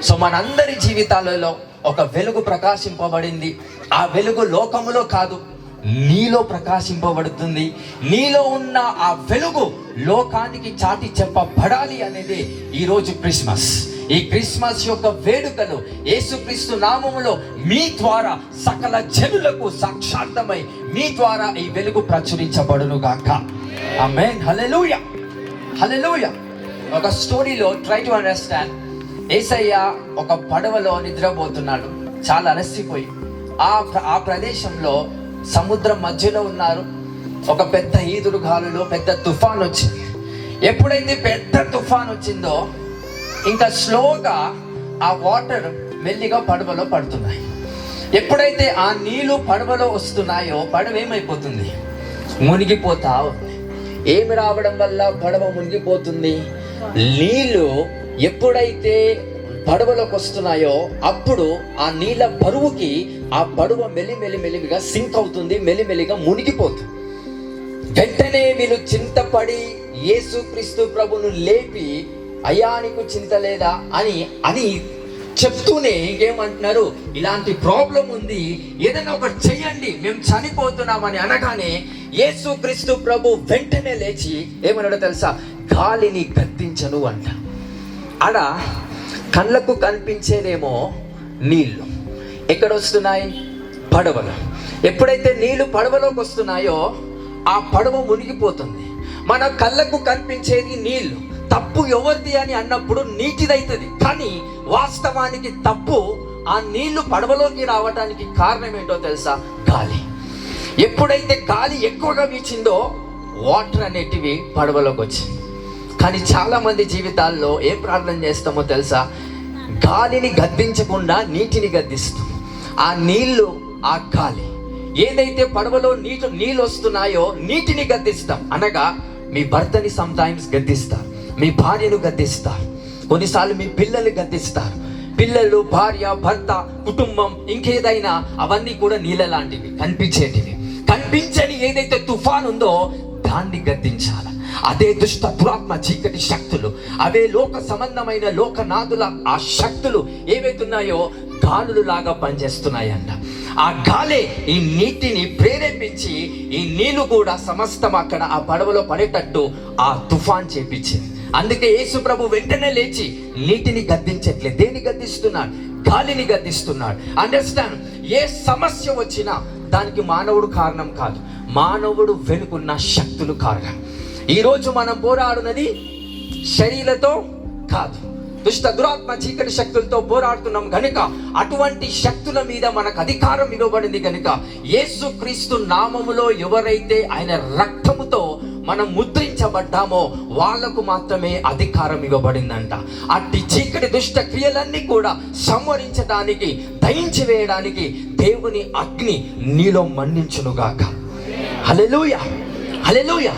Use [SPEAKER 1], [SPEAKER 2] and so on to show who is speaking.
[SPEAKER 1] So మనందరి జీవితాలలో ఒక వెలుగు ప్రకాశింపబడింది. ఆ వెలుగు లోకములో కాదు, నీలో ప్రకాశింపబడుతుంది. నీలో ఉన్న ఆ వెలుగు లోకానికి చాటి చెప్పబడాలి అనేది ఈరోజు క్రిస్మస్. ఈ క్రిస్మస్ యొక్క వేడుకలు యేసుక్రీస్తు నామములో మీ ద్వారా సకల జనులకు సాక్షార్థమై మీ ద్వారా ఈ వెలుగు ప్రచురించబడును గాక. ఆమేన్. హల్లెలూయా, హల్లెలూయా. ఒక స్టోరీలో ట్రై టు అండర్స్టాండ్. యేసయ్య ఒక పడవలో నిద్రపోతున్నాడు, చాలా అలసిపోయి. ఆ ప్రదేశంలో సముద్రం మధ్యలో ఉన్నారు. ఒక పెద్ద ఈదురు గాలులో పెద్ద తుఫాన్ వచ్చింది. ఎప్పుడైతే పెద్ద తుఫాన్ వచ్చిందో ఇంకా స్లోగా ఆ వాటర్ మెల్లిగా పడవలో పడుతున్నాయి. ఎప్పుడైతే ఆ నీళ్లు పడవలో వస్తున్నాయో పడవ ఏమైపోతుంది? మునిగిపోతా ఉంది. ఏమి రావడం వల్ల పడవ మునిగిపోతుంది? నీళ్లు ఎప్పుడైతే పడవలోకి వస్తున్నాయో అప్పుడు ఆ నీళ్ళ బరువుకి ఆ పడవ మెల్లిమెల్లిగా సింక్ అవుతుంది, మెల్లిమెల్లిగా మునిగిపోతుంది. వెంటనే వీళ్ళు చింతపడి యేసుక్రీస్తు ప్రభును లేపి, అయ్యా నీకు చింత లేదా అని చెప్తూనే ఇంకేమంటున్నారు, ఇలాంటి ప్రాబ్లం ఉంది, ఏదైనా ఒకటి చెయ్యండి, మేము చనిపోతున్నామని అనగానే యేసుక్రీస్తు ప్రభు వెంటనే లేచి ఏమన్నాడో తెలుసా? గాలిని గద్దించను అంట. ఆడ కళ్ళకు కనిపించేదేమో నీళ్లు, ఎక్కడ వస్తున్నాయి? పడవలో. ఎప్పుడైతే నీళ్లు పడవలోకి వస్తున్నాయో ఆ పడవ మునిగిపోతుంది. మన కళ్ళకు కనిపించేది నీళ్లు. తప్పు ఎవరిది అని అన్నప్పుడు నీటిదైతుంది, కానీ వాస్తవానికి తప్పు ఆ నీళ్లు పడవలోకి రావడానికి కారణం ఏంటో తెలుసా? గాలి. ఎప్పుడైతే గాలి ఎక్కువగా వీచిందో వాటర్ అనేటివి పడవలోకి వచ్చింది. కానీ చాలా మంది జీవితాల్లో ఏం ప్రార్థన చేస్తామో తెలుసా? గాలిని గద్దించకుండా నీటిని గద్దిస్తాం. ఆ నీళ్లు, ఆ గాలి ఏదైతే పడవలో నీళ్ళు వస్తున్నాయో నీటిని గద్దిస్తాం. అనగా మీ భర్తని సమ్టైమ్స్ గద్దిస్తారు, మీ భార్యను గద్దిస్తారు, కొన్నిసార్లు మీ పిల్లలు గద్దిస్తారు. పిల్లలు, భార్య, భర్త, కుటుంబం, ఇంకేదైనా అవన్నీ కూడా నీళ్ళ లాంటివి, కనిపించేటివి. కనిపించని ఏదైతే తుఫాన్ ఉందో దాన్ని గద్దించాలి. అదే దుష్ట దురాత్మ చీకటి శక్తులు, అవే లోక సంబంధమైన లోకనాథుల ఆ శక్తులు ఏవైతున్నాయో గాలులు లాగా పనిచేస్తున్నాయంట. ఆ గాలే ఈ నీటిని ప్రేరేపించి ఈ నీళ్లు కూడా సమస్తం అక్కడ ఆ పడవలో పడేటట్టు ఆ తుఫాన్ చేపించింది. అందుకే యేసు ప్రభు వెంటనే లేచి నీటిని గద్దించట్లేదు. దేని గద్దిస్తున్నాడు? గాలిని గద్దిస్తున్నాడు. అండర్స్టాండ్? ఏ సమస్య వచ్చినా దానికి మానవుడు కారణం కాదు, మానవుడు వెనుకున్న శక్తులు కారణం. ఈరోజు మనం పోరాడున్నది శరీరతో కాదు, దుష్ట దురాత్మ చీకటి శక్తులతో పోరాడుతున్నాం కనుక అటువంటి శక్తుల మీద మనకు అధికారం ఇవ్వబడింది. కనుక యేసుక్రీస్తు నామములో ఎవరైతే ఆయన రక్తముతో మనం ముద్రించబడ్డామో వాళ్లకు మాత్రమే అధికారం ఇవ్వబడిందంట. అట్టి చీకటి దుష్ట క్రియలన్నీ కూడా సంహరించడానికి, దయించి వేయడానికి దేవుని అగ్ని నీలో మండించునుగాక. హల్లెలూయా, హల్లెలూయా.